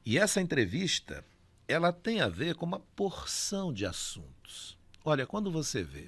E essa entrevista, ela tem a ver com uma porção de assuntos. Olha, quando você vê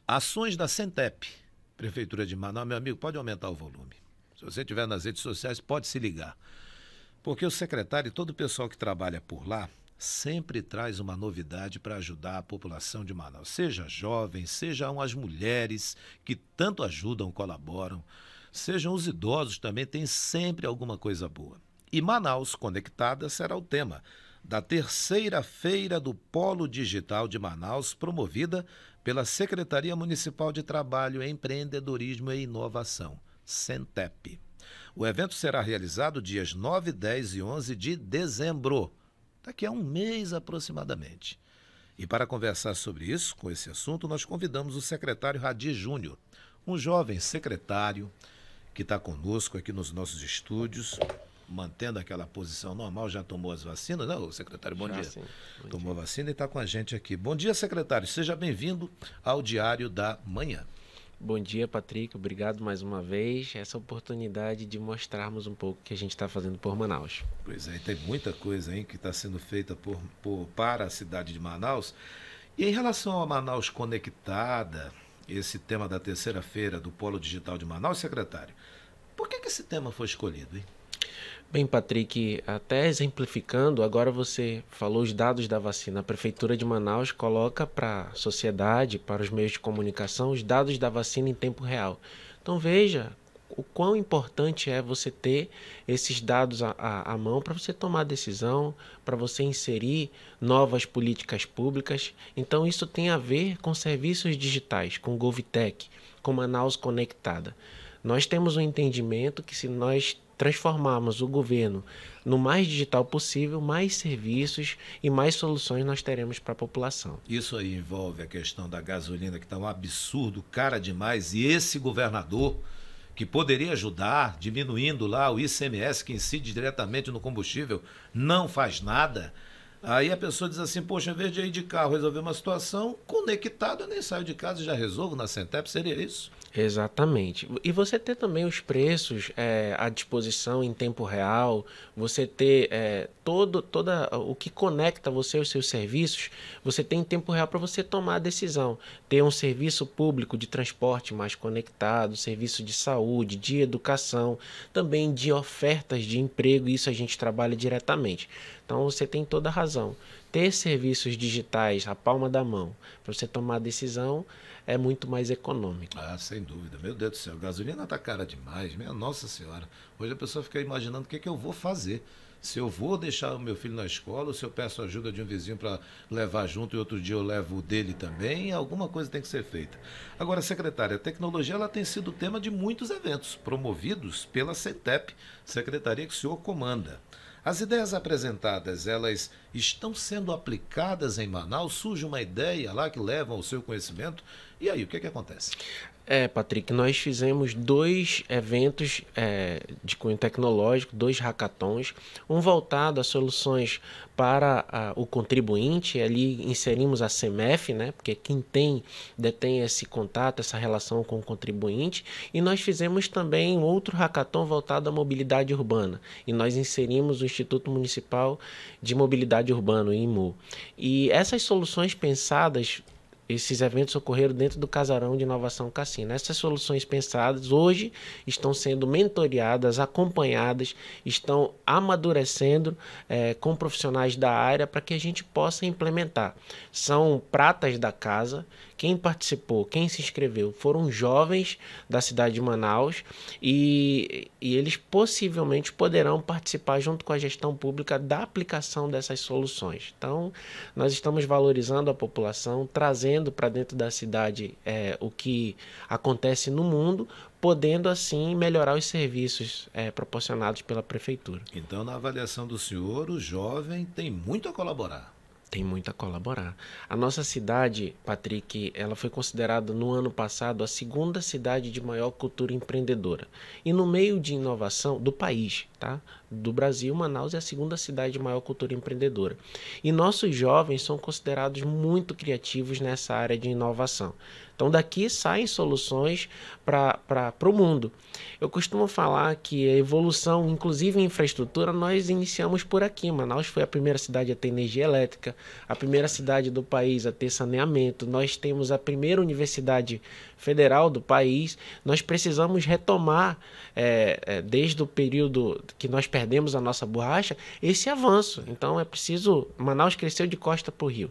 ações da Sentep, Prefeitura de Manaus, meu amigo, pode aumentar o volume. Se você estiver nas redes sociais, pode se ligar. Porque o secretário e todo o pessoal que trabalha por lá sempre traz uma novidade para ajudar a população de Manaus. Seja jovens, sejam as mulheres que tanto ajudam, colaboram, sejam os idosos também, tem sempre alguma coisa boa. E Manaus Conectada será o tema da terceira feira do Polo Digital de Manaus, promovida pela Secretaria Municipal de Trabalho, Empreendedorismo e Inovação, Sentep. O evento será realizado dias 9, 10 e 11 de dezembro, daqui a um mês aproximadamente. E para conversar sobre isso, com esse assunto, nós convidamos o secretário Radi Júnior, um jovem secretário que está conosco aqui nos nossos estúdios, mantendo aquela posição normal. Já tomou as vacinas, não, secretário? Bom dia. Sim. Tomou a vacina e está com a gente aqui. Bom dia, secretário. Seja bem-vindo ao Diário da Manhã. Bom dia, Patrick. Obrigado mais uma vez. Essa oportunidade de mostrarmos um pouco o que a gente está fazendo por Manaus. Pois é, tem muita coisa aí que está sendo feita para a cidade de Manaus. E em relação a Manaus Conectada, esse tema da terceira feira do Polo Digital de Manaus, secretário, por que esse tema foi escolhido, hein? Bem, Patrick, até exemplificando, agora você falou os dados da vacina. A Prefeitura de Manaus coloca para a sociedade, para os meios de comunicação, os dados da vacina em tempo real. Então veja o quão importante é você ter esses dados à mão para você tomar decisão, para você inserir novas políticas públicas. Então isso tem a ver com serviços digitais, com GovTech, com Manaus Conectada. Nós temos um entendimento que se nós transformarmos o governo no mais digital possível, mais serviços e mais soluções nós teremos para a população. Isso aí envolve a questão da gasolina, que está um absurdo, cara demais, e esse governador que poderia ajudar, diminuindo lá o ICMS que incide diretamente no combustível, não faz nada. Aí a pessoa diz assim, poxa, em vez de ir de carro resolver uma situação, conectado, eu nem saio de casa e já resolvo na Sentep, seria isso? Exatamente. E você ter também os preços à disposição em tempo real, você ter toda o que conecta você aos seus serviços, você tem em tempo real para você tomar a decisão. Ter um serviço público de transporte mais conectado, serviço de saúde, de educação, também de ofertas de emprego, isso a gente trabalha diretamente. Então você tem toda a razão. Ter serviços digitais à palma da mão para você tomar a decisão é muito mais econômico. Ah, sem dúvida. Meu Deus do céu, a gasolina está cara demais. Minha Nossa Senhora. Hoje a pessoa fica imaginando o que eu vou fazer. Se eu vou deixar o meu filho na escola, ou se eu peço ajuda de um vizinho para levar junto e outro dia eu levo o dele também, alguma coisa tem que ser feita. Agora, secretária, a tecnologia ela tem sido tema de muitos eventos promovidos pela Sentep, secretaria que o senhor comanda. As ideias apresentadas, elas estão sendo aplicadas em Manaus? Surge uma ideia lá que leva ao seu conhecimento? E aí, o que acontece? Patrick, nós fizemos 2 eventos de cunho tecnológico, 2 hackathons, um voltado a soluções para o contribuinte, ali inserimos a CEMEF, né, porque quem detém esse contato, essa relação com o contribuinte, e nós fizemos também um outro hackathon voltado à mobilidade urbana, e nós inserimos o Instituto Municipal de Mobilidade Urbana, o IMU. E essas soluções pensadas, esses eventos ocorreram dentro do Casarão de Inovação Cassina. Essas soluções pensadas hoje estão sendo mentoreadas, acompanhadas, estão amadurecendo com profissionais da área para que a gente possa implementar. São pratas da casa. Quem participou, quem se inscreveu foram jovens da cidade de Manaus e eles possivelmente poderão participar junto com a gestão pública da aplicação dessas soluções. Então, nós estamos valorizando a população, trazendo para dentro da cidade o que acontece no mundo, podendo assim melhorar os serviços proporcionados pela prefeitura. Então, na avaliação do senhor, o jovem tem muito a colaborar. Tem muito a colaborar. A nossa cidade, Patrick, ela foi considerada no ano passado a segunda cidade de maior cultura empreendedora. E no meio de inovação do país, tá? do Brasil, Manaus é a segunda cidade de maior cultura empreendedora. E nossos jovens são considerados muito criativos nessa área de inovação. Então daqui saem soluções para o mundo. Eu costumo falar que a evolução, inclusive em infraestrutura, nós iniciamos por aqui. Manaus foi a primeira cidade a ter energia elétrica, a primeira cidade do país a ter saneamento. Nós temos a primeira universidade federal do país. Nós precisamos retomar, desde o período que nós perdemos a nossa borracha, esse avanço. Então é preciso... Manaus cresceu de costa para o rio.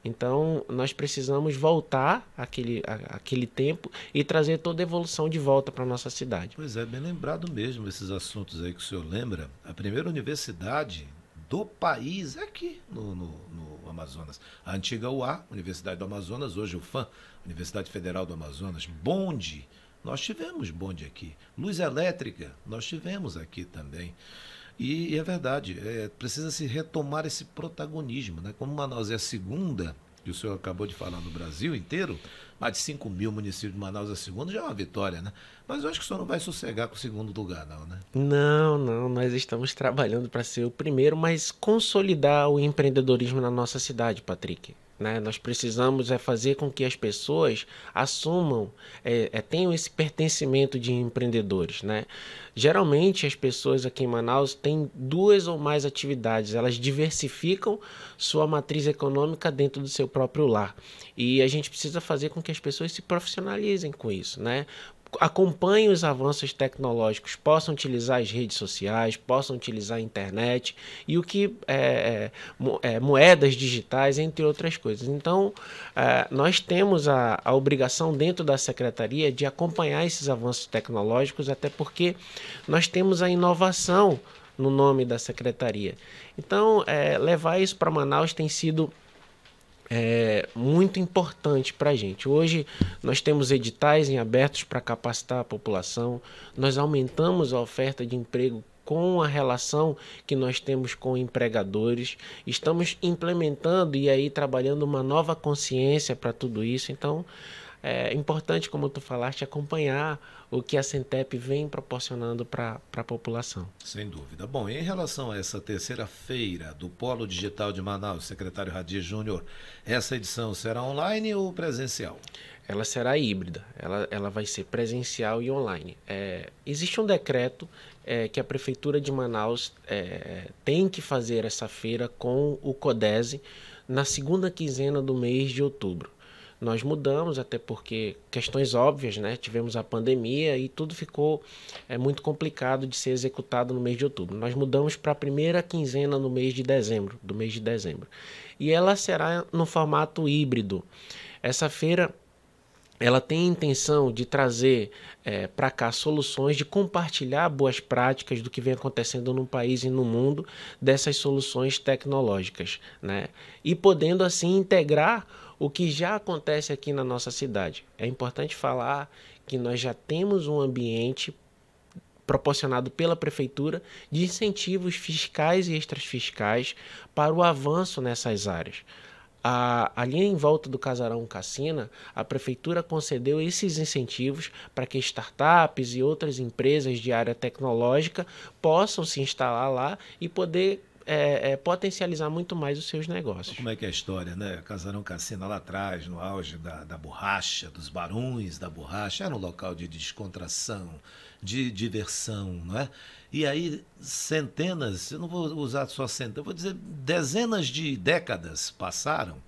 Então, nós precisamos voltar àquele tempo e trazer toda a evolução de volta para a nossa cidade. Pois é, bem lembrado mesmo esses assuntos aí que o senhor lembra. A primeira universidade do país é aqui no Amazonas. A antiga UA, Universidade do Amazonas, hoje o FAM, Universidade Federal do Amazonas. Bonde, nós tivemos bonde aqui. Luz elétrica, nós tivemos aqui também. E é verdade, precisa se retomar esse protagonismo, né? Como Manaus é a segunda, que o senhor acabou de falar, no Brasil inteiro, mais de 5 mil municípios de Manaus é a segunda, já é uma vitória, né? Mas eu acho que o senhor não vai sossegar com o segundo lugar, não, né? Não, nós estamos trabalhando para ser o primeiro, mas consolidar o empreendedorismo na nossa cidade, Patrick. Né? Nós precisamos fazer com que as pessoas assumam, tenham esse pertencimento de empreendedores. Né? Geralmente as pessoas aqui em Manaus têm 2 ou mais atividades, elas diversificam sua matriz econômica dentro do seu próprio lar. E a gente precisa fazer com que as pessoas se profissionalizem com isso, né? Acompanhem os avanços tecnológicos, possam utilizar as redes sociais, possam utilizar a internet e o que moedas digitais, entre outras coisas. Então, nós temos a obrigação dentro da secretaria de acompanhar esses avanços tecnológicos, até porque nós temos a inovação no nome da secretaria. Então, levar isso para Manaus tem sido muito importante para a gente. Hoje nós temos editais em abertos para capacitar a população, nós aumentamos a oferta de emprego com a relação que nós temos com empregadores, estamos implementando e aí trabalhando uma nova consciência para tudo isso. Então é importante, como tu falaste, acompanhar o que a Centep vem proporcionando para a população. Sem dúvida. Bom, em relação a essa terceira feira do Polo Digital de Manaus, secretário Radir Júnior, essa edição será online ou presencial? Ela será híbrida, ela vai ser presencial e online. Existe um decreto que a Prefeitura de Manaus tem que fazer essa feira com o CODESE na segunda quinzena do mês de outubro. Nós mudamos, até porque questões óbvias, né? Tivemos a pandemia e tudo ficou muito complicado de ser executado no mês de outubro. Nós mudamos para a primeira quinzena no mês de dezembro, E ela será no formato híbrido. Essa feira, ela tem a intenção de trazer para cá soluções, de compartilhar boas práticas do que vem acontecendo no país e no mundo, dessas soluções tecnológicas, né? E podendo assim integrar o que já acontece aqui na nossa cidade. É importante falar que nós já temos um ambiente proporcionado pela Prefeitura de incentivos fiscais e extrafiscais para o avanço nessas áreas. Ali em volta do Casarão Cassina, a Prefeitura concedeu esses incentivos para que startups e outras empresas de área tecnológica possam se instalar lá e poder potencializar muito mais os seus negócios. Como é que é a história, né? Casarão Cassina lá atrás, no auge da borracha, dos barões da borracha, era um local de descontração, de diversão, não é? E aí centenas, eu não vou usar só centenas, eu vou dizer dezenas de décadas passaram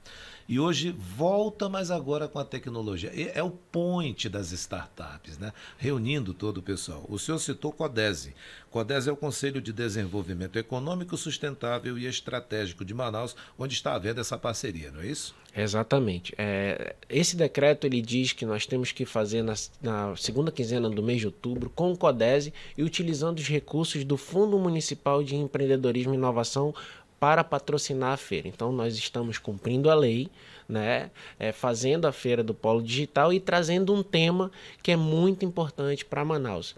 e hoje volta, mas agora com a tecnologia. É o point das startups, né? Reunindo todo o pessoal. O senhor citou CODESE. CODESE é o Conselho de Desenvolvimento Econômico, Sustentável e Estratégico de Manaus, onde está havendo essa parceria, não é isso? Exatamente. Esse decreto ele diz que nós temos que fazer na segunda quinzena do mês de outubro com o CODESE e utilizando os recursos do Fundo Municipal de Empreendedorismo e Inovação para patrocinar a feira. Então nós estamos cumprindo a lei, né? Fazendo a feira do Polo Digital e trazendo um tema que é muito importante para Manaus.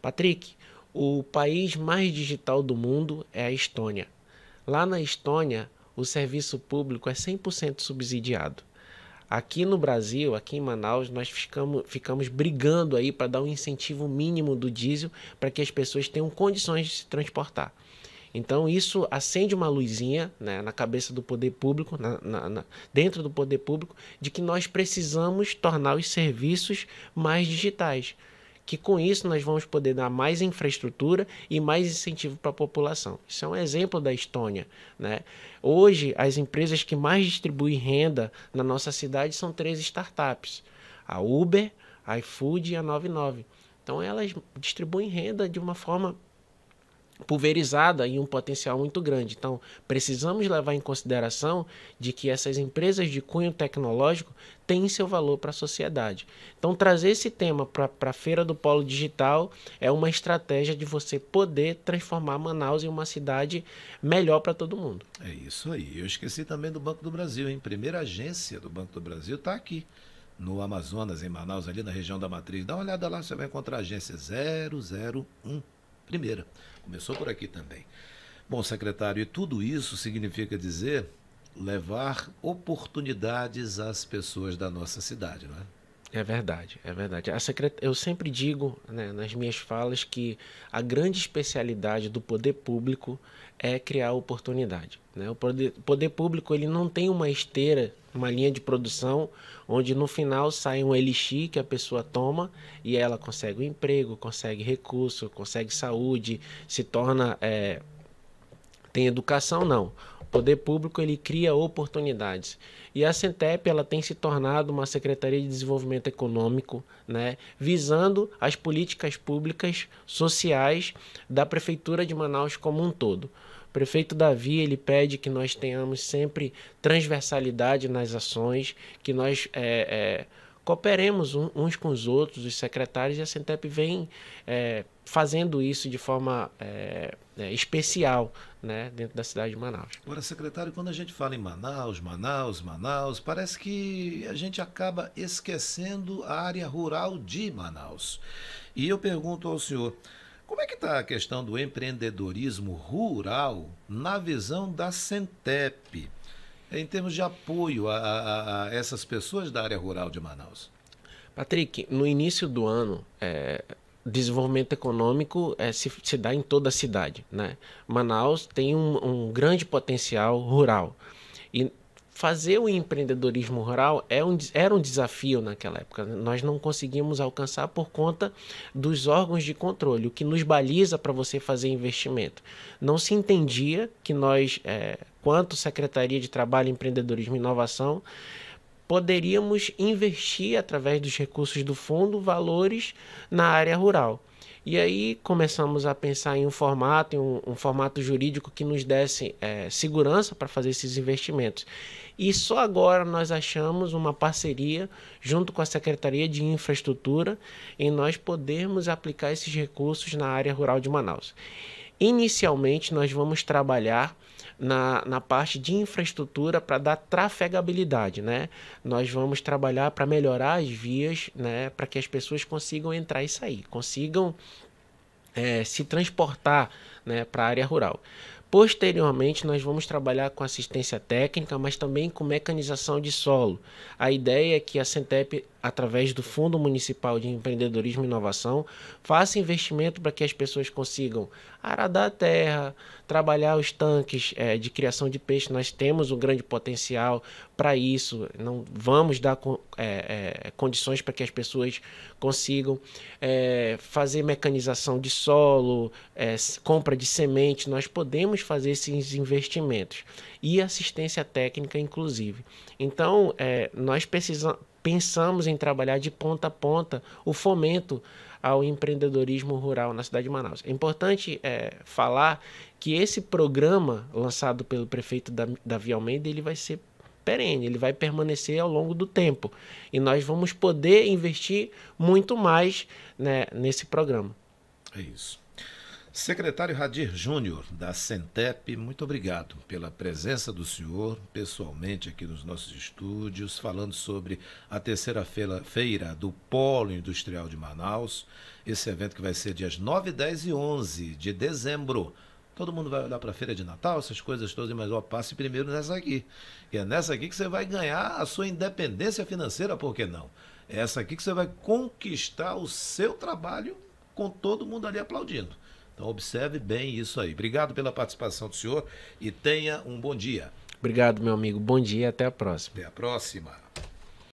Patrick, o país mais digital do mundo é a Estônia. Lá na Estônia, o serviço público é 100% subsidiado. Aqui no Brasil, aqui em Manaus, nós ficamos brigando aí para dar um incentivo mínimo do diesel para que as pessoas tenham condições de se transportar. Então isso acende uma luzinha, né, na cabeça do poder público, dentro do poder público, de que nós precisamos tornar os serviços mais digitais. Que com isso nós vamos poder dar mais infraestrutura e mais incentivo para a população. Isso é um exemplo da Estônia, né? Hoje, as empresas que mais distribuem renda na nossa cidade são 3 startups: a Uber, a iFood e a 99. Então, elas distribuem renda de uma forma pulverizada e um potencial muito grande. Então, precisamos levar em consideração de que essas empresas de cunho tecnológico têm seu valor para a sociedade. Então, trazer esse tema para a Feira do Polo Digital é uma estratégia de você poder transformar Manaus em uma cidade melhor para todo mundo. É isso aí. Eu esqueci também do Banco do Brasil, hein? Primeira agência do Banco do Brasil está aqui, no Amazonas, em Manaus, ali na região da Matriz. Dá uma olhada lá, você vai encontrar a agência 001. Primeira. Começou por aqui também. Bom, secretário, e tudo isso significa dizer levar oportunidades às pessoas da nossa cidade, não é? É verdade, é verdade. Eu sempre digo, né, nas minhas falas, que a grande especialidade do poder público é criar oportunidade, né? O poder público, ele não tem uma esteira, uma linha de produção, onde no final sai um elixir que a pessoa toma e ela consegue um emprego, consegue recurso, consegue saúde, se torna, tem educação, não. O poder público, ele cria oportunidades. E a Centep, ela tem se tornado uma Secretaria de Desenvolvimento Econômico, né, visando as políticas públicas sociais da Prefeitura de Manaus como um todo. O prefeito Davi, ele pede que nós tenhamos sempre transversalidade nas ações, que nós cooperemos uns com os outros, os secretários, e a Centep vem fazendo isso de forma especial, né, dentro da cidade de Manaus. Agora, secretário, quando a gente fala em Manaus, parece que a gente acaba esquecendo a área rural de Manaus. E eu pergunto ao senhor, como é que está a questão do empreendedorismo rural na visão da Centep, em termos de apoio a essas pessoas da área rural de Manaus? Patrick, no início do ano, desenvolvimento econômico se dá em toda a cidade, né? Manaus tem um grande potencial rural. E fazer o empreendedorismo rural era um desafio naquela época. Nós não conseguimos alcançar por conta dos órgãos de controle, o que nos baliza para você fazer investimento. Não se entendia que nós, quanto Secretaria de Trabalho, Empreendedorismo e Inovação, poderíamos investir através dos recursos do fundo valores na área rural. E aí começamos a pensar em um formato jurídico que nos desse segurança para fazer esses investimentos. E só agora nós achamos uma parceria junto com a Secretaria de Infraestrutura em nós podermos aplicar esses recursos na área rural de Manaus. Inicialmente nós vamos trabalhar na parte de infraestrutura para dar trafegabilidade, né? Nós vamos trabalhar para melhorar as vias, né? Para que as pessoas consigam entrar e sair, consigam se transportar, né, para a área rural. Posteriormente, nós vamos trabalhar com assistência técnica, mas também com mecanização de solo. A ideia é que a Centep, através do Fundo Municipal de Empreendedorismo e Inovação, faça investimento para que as pessoas consigam aradar a terra, trabalhar os tanques de criação de peixe. Nós temos um grande potencial para isso. Não vamos dar condições para que as pessoas consigam fazer mecanização de solo, compra de semente. Nós podemos fazer esses investimentos e assistência técnica, inclusive. Então, nós pensamos em trabalhar de ponta a ponta o fomento ao empreendedorismo rural na cidade de Manaus. É importante falar que esse programa lançado pelo prefeito Davi Almeida, ele vai ser perene, ele vai permanecer ao longo do tempo. E nós vamos poder investir muito mais, né, nesse programa. É isso. Secretário Radir Júnior, da Centep, muito obrigado pela presença do senhor pessoalmente aqui nos nossos estúdios, falando sobre a terceira feira do Polo Industrial de Manaus, esse evento que vai ser dias 9, 10 e 11 de dezembro. Todo mundo vai olhar para a feira de Natal, essas coisas todas, mas passe primeiro nessa aqui, que é nessa aqui que você vai ganhar a sua independência financeira, por que não? É essa aqui que você vai conquistar o seu trabalho com todo mundo ali aplaudindo. Então observe bem isso aí. Obrigado pela participação do senhor e tenha um bom dia. Obrigado, meu amigo. Bom dia e até a próxima. Até a próxima.